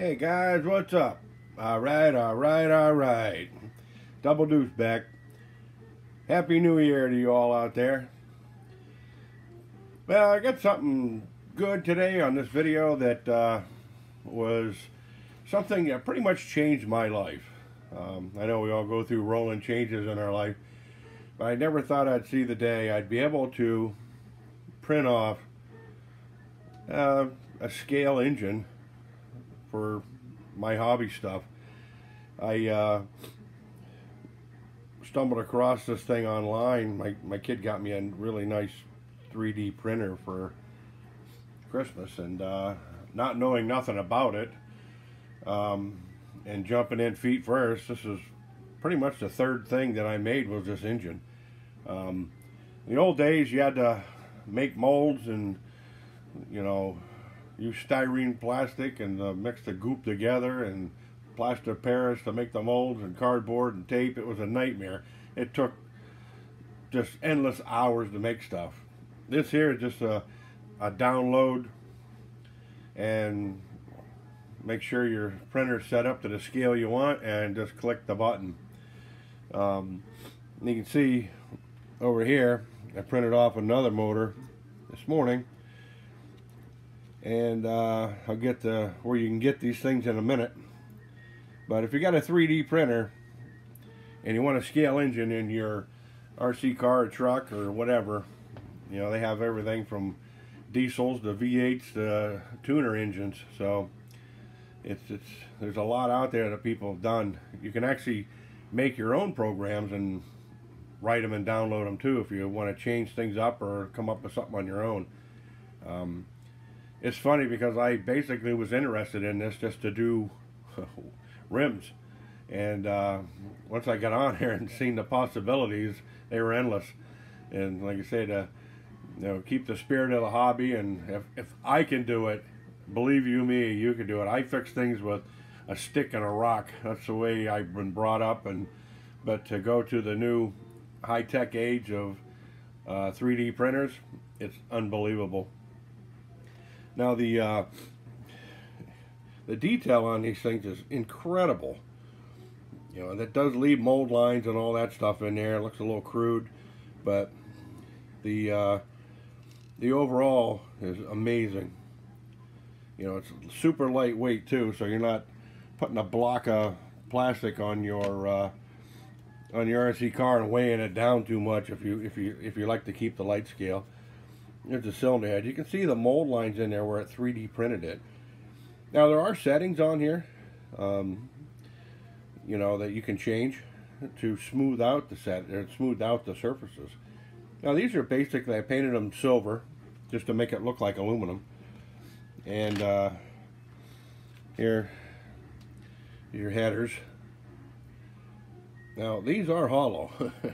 Hey guys, what's up? Alright. Double Deuce back. Happy New Year to you all out there. Well, I got something good today on this video that was something that pretty much changed my life. I know we all go through rolling changes in our life, but I never thought I'd see the day I'd be able to print off a scale engine for my hobby stuff. I stumbled across this thing online. My kid got me a really nice 3D printer for Christmas, and not knowing nothing about it, and jumping in feet first, this is pretty much the third thing that I made was this engine. In the old days, you had to make molds and, you know, use styrene plastic and mix the goop together and plaster Paris to make the molds and cardboard and tape. It was a nightmare. It took just endless hours to make stuff. This here is just a download, and make sure your printer's set up to the scale you want and just click the button. You can see over here I printed off another motor this morning, and I'll get to where you can get these things in a minute. But if you got a 3D printer and you want a scale engine in your RC car or truck or whatever, you know, they have everything from diesels to V8s to tuner engines. So there's a lot out there that people have done. You can actually make your own programs and write them and download them too if you want to change things up or come up with something on your own. It's funny because I basically was interested in this just to do rims, and once I got on here and seen the possibilities, they were endless. And like I say, to keep the spirit of the hobby, and if I can do it, believe you me, you can do it. I fix things with a stick and a rock. That's the way I've been brought up. But to go to the new high-tech age of 3D printers, it's unbelievable. Now the detail on these things is incredible. You know, that does leave mold lines and all that stuff in there. It looks a little crude, but the overall is amazing. You know, it's super lightweight too, so you're not putting a block of plastic on your RC car and weighing it down too much if you like to keep the light scale. There's the cylinder head. You can see the mold lines in there where it 3D printed it. Now there are settings on here, you know, that you can change to smooth out the surfaces. Now these are basically, I painted them silver just to make it look like aluminum. And here are your headers. Now these are hollow,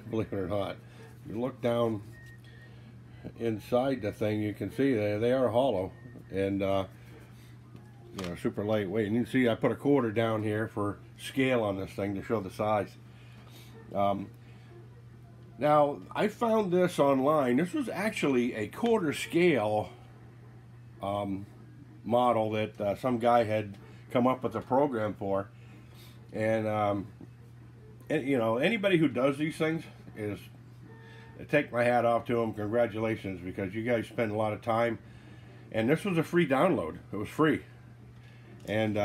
believe it or not. If you look down inside the thing, you can see they are hollow, and you know, super lightweight. And you can see I put a quarter down here for scale on this thing to show the size. Now I found this online. This was actually a quarter scale model that some guy had come up with a program for, and you know, anybody who does these things is, I take my hat off to them. Congratulations, because you guys spend a lot of time, and this was a free download. It was free. And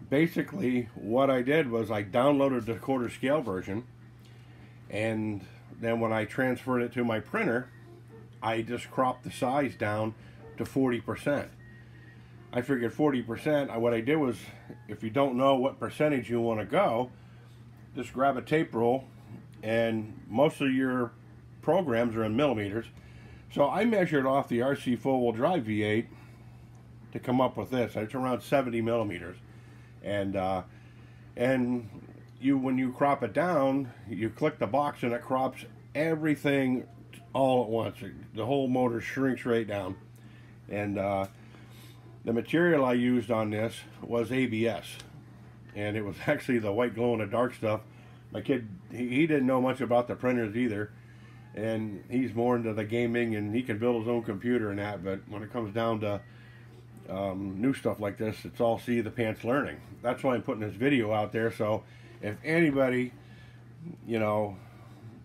basically what I did was I downloaded the quarter scale version, and then when I transferred it to my printer, I just cropped the size down to 40%. I figured 40%, what I did was, if you don't know what percentage you want to go, just grab a tape roll, and most of your programs are in millimeters. So I measured off the rc4wd drive V8 to come up with this. It's around 70 millimeters, and when you crop it down, you click the box and it crops everything all at once. The whole motor shrinks right down. And the material I used on this was ABS, and it was actually the white glow in the dark stuff. My kid, he didn't know much about the printers either, and he's more into the gaming, and he can build his own computer and that. But when it comes down to new stuff like this, it's all seat of the pants learning. That's why I'm putting this video out there. So if anybody, you know,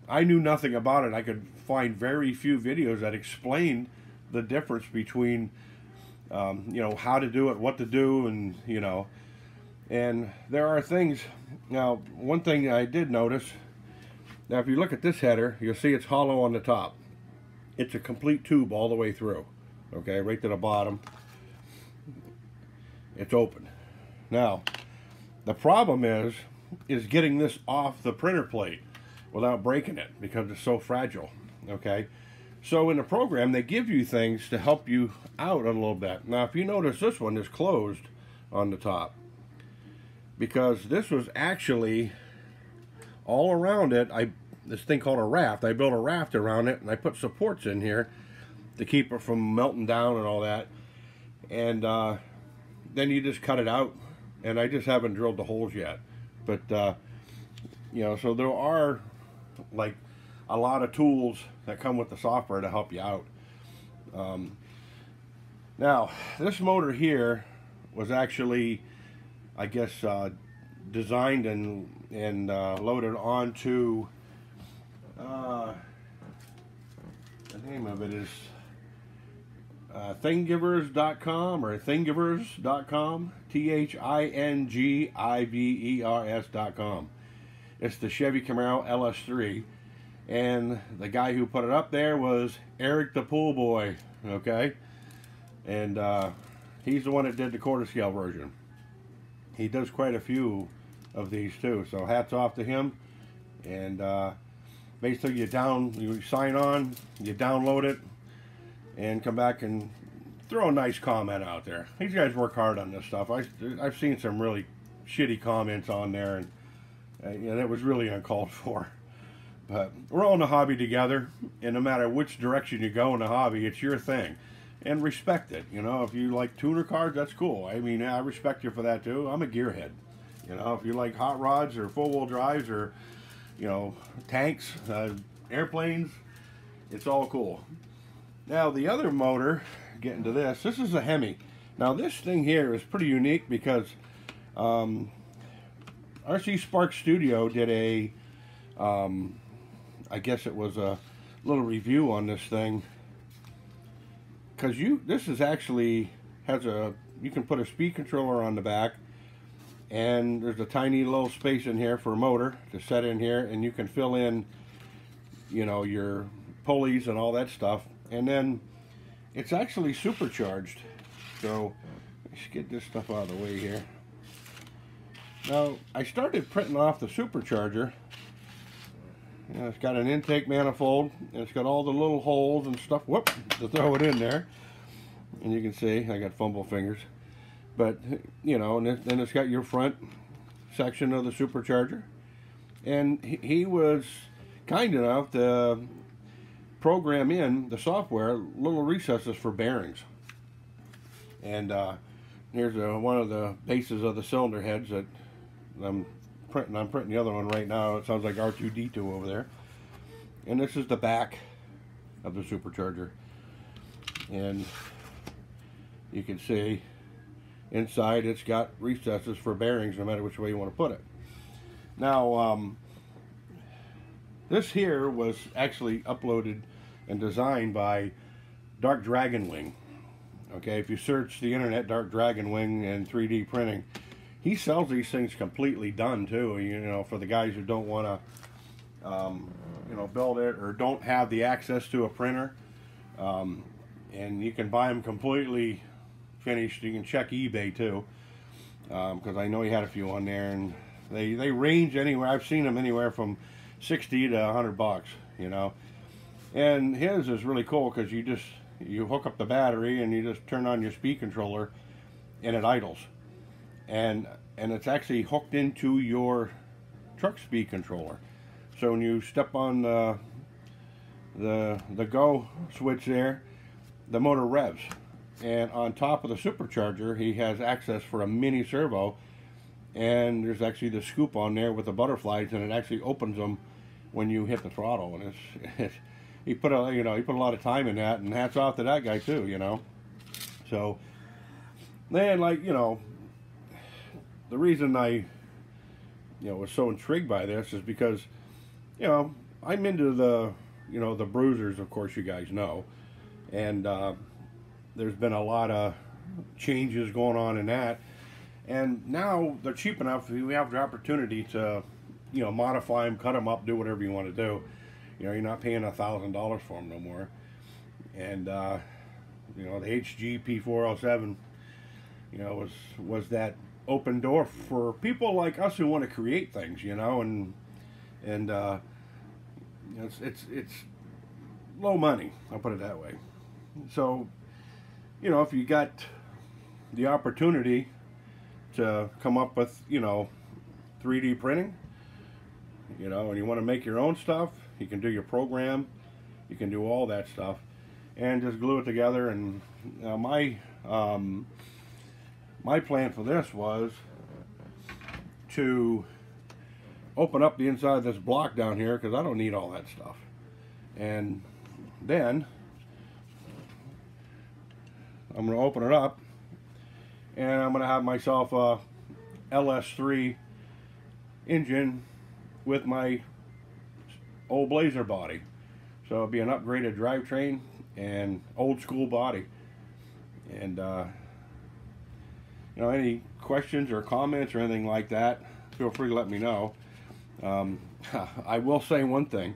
I knew nothing about it, I could find very few videos that explained the difference between, you know, how to do it, what to do, and, you know, and there are things. Now, one thing I did notice, now if you look at this header, you'll see it's hollow on the top. It's a complete tube all the way through, okay, right to the bottom. It's open. Now, the problem is getting this off the printer plate without breaking it, because it's so fragile, okay? So in the program, they give you things to help you out a little bit. Now, if you notice, this one is closed on the top, because this was actually all around it. This thing called a raft. I built a raft around it, and I put supports in here to keep it from melting down and all that. And then you just cut it out, and I just haven't drilled the holes yet. But you know, so there are like a lot of tools that come with the software to help you out. Now, this motor here was actually, I guess, designed and loaded onto, the name of it is Thingivers.com or Thingivers.com, Thingivers.com. It's the Chevy Camaro LS3, and the guy who put it up there was Eric the Pool Boy, okay? And he's the one that did the quarter scale version. He does quite a few of these too, so hats off to him. And basically you sign on, you download it, and come back and throw a nice comment out there. These guys work hard on this stuff. I've seen some really shitty comments on there, and it was really uncalled for. But we're all in the hobby together, and no matter which direction you go in the hobby, it's your thing. And respect it. You know, if you like tuner cars, that's cool. I mean, I respect you for that too. I'm a gearhead. You know, if you like hot rods or four-wheel drives or, you know, tanks, airplanes, it's all cool. Now, the other motor, getting to this is a Hemi. Now, this thing here is pretty unique because RC Spark Studio did a, I guess it was a little review on this thing. Because this is actually, you can put a speed controller on the back, and there's a tiny little space in here for a motor to set in here, and you can fill in, you know, your pulleys and all that stuff. And then it's actually supercharged. So let's get this stuff out of the way here. Now, I started printing off the supercharger. You know, it's got an intake manifold, and it's got all the little holes and stuff, whoop, to throw it in there. And you can see I got fumble fingers. But, you know, and then it's got your front section of the supercharger. And he was kind enough to program in the software little recesses for bearings. And here's one of the bases of the cylinder heads that I'm printing the other one right now. It sounds like R2D2 over there. And this is the back of the supercharger. And you can see inside it's got recesses for bearings no matter which way you want to put it. Now, this here was actually uploaded and designed by Dark Dragon Wing. Okay, if you search the internet, Dark Dragon Wing and 3D printing, he sells these things completely done too. You know, for the guys who don't want to, you know, build it or don't have the access to a printer, and you can buy them completely finished. You can check eBay too, because I know he had a few on there, and they range anywhere. I've seen them anywhere from 60 to 100 bucks. You know, and his is really cool because you hook up the battery and you just turn on your speed controller, and it idles. And it's actually hooked into your truck speed controller. So when you step on the go switch there, the motor revs. And on top of the supercharger, he has access for a mini servo, and there's actually the scoop on there with the butterflies, and it actually opens them when you hit the throttle. And he put a lot of time in that, and hats off to that guy too, you know. So then, like, the reason I was so intrigued by this is because I'm into the the bruisers, of course, you guys know, and there's been a lot of changes going on in that, and now they're cheap enough. We have the opportunity to modify them, cut them up, do whatever you want to do. You're not paying $1,000 for them no more. And the HG-P407 was that open door for people like us who want to create things, and it's low money, I'll put it that way. So if you got the opportunity to come up with 3D printing, and you want to make your own stuff, you can do your program, you can do all that stuff and just glue it together. And my plan for this was to open up the inside of this block down here, because I don't need all that stuff. And then I'm going to open it up, and I'm going to have myself a LS3 engine with my old Blazer body. So it'll be an upgraded drivetrain and old school body. And any questions or comments or anything like that, feel free to let me know. I will say one thing.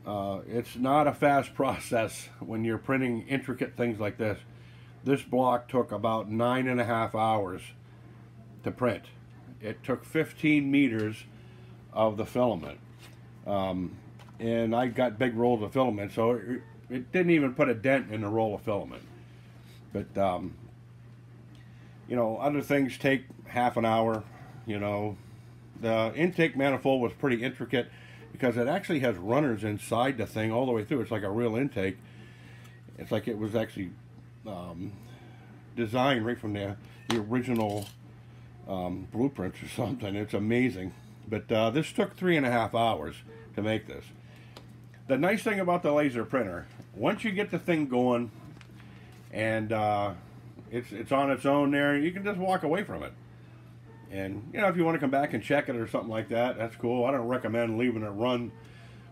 It's not a fast process when you're printing intricate things like this. This block took about 9.5 hours to print. It took 15 meters of the filament. And I got big rolls of filament, so it didn't even put a dent in the roll of filament. But other things take half an hour. The intake manifold was pretty intricate because it actually has runners inside the thing all the way through. It's like a real intake. It's like it was actually designed right from the original blueprints or something. It's amazing. But this took 3.5 hours to make this. The nice thing about the laser printer, once you get the thing going and it's on its own there, you can just walk away from it. And if you want to come back and check it or something like that, that's cool. I don't recommend leaving it run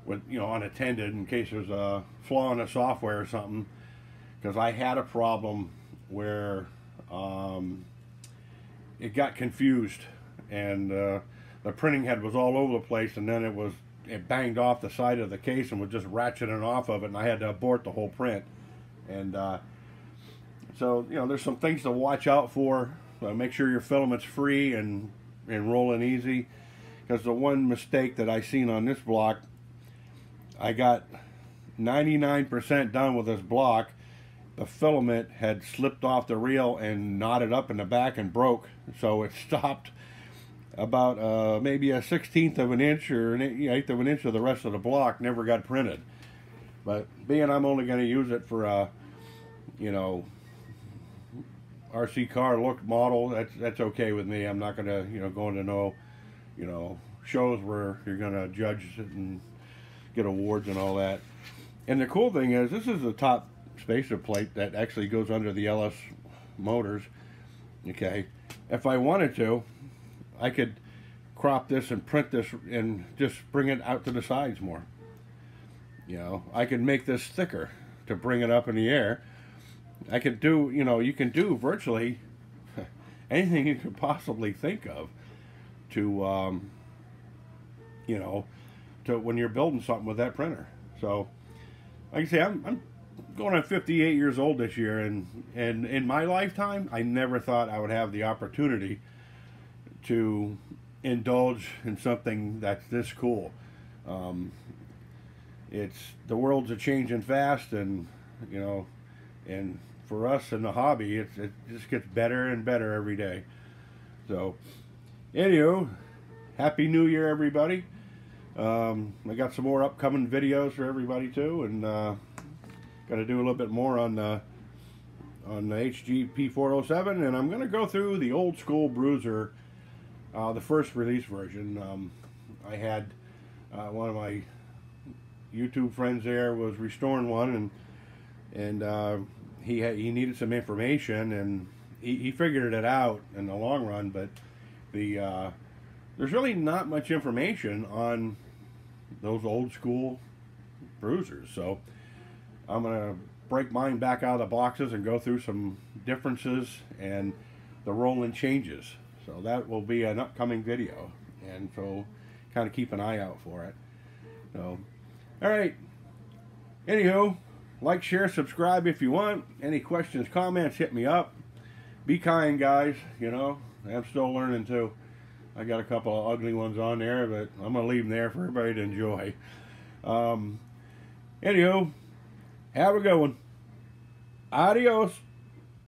with unattended in case there's a flaw in the software or something, because I had a problem where it got confused and the printing head was all over the place, and then it banged off the side of the case and was just ratcheting off of it, and I had to abort the whole print. And so there's some things to watch out for. Make sure your filament's free and rolling easy, because the one mistake that I seen on this block, I got 99% done with this block. The filament had slipped off the reel and knotted up in the back and broke, so it stopped about maybe a 1/16 of an inch or an 1/8 of an inch of the rest of the block. Never got printed. But being I'm only going to use it for a RC car look model, that's okay with me. I'm not going to go into no shows where you're going to judge it and get awards and all that. And the cool thing is, this is the top spacer plate that actually goes under the LS motors. Okay, if I wanted to, I could crop this and print this and just bring it out to the sides more. I could make this thicker to bring it up in the air. I could do, you can do virtually anything you could possibly think of to, to when you're building something with that printer. So, like I say, I'm going on 58 years old this year, and in my lifetime, I never thought I would have the opportunity to indulge in something that's this cool. The world's a changing fast, and and for us in the hobby, it just gets better and better every day. So, anywho, Happy New Year, everybody. I got some more upcoming videos for everybody too, and got to do a little bit more on the HG-P407, and I'm going to go through the old school bruiser, the first release version. I had one of my YouTube friends there was restoring one, and he needed some information, he figured it out in the long run, but there's really not much information on those old school bruisers. So I'm gonna break mine back out of the boxes and go through some differences and the rolling changes. So that will be an upcoming video, and so kind of keep an eye out for it. So, all right. Anywho, like, share, subscribe if you want. Any questions, comments, hit me up. Be kind, guys. You know, I'm still learning too. I got a couple of ugly ones on there, but I'm gonna leave them there for everybody to enjoy. Anywho, have a good one. Adios.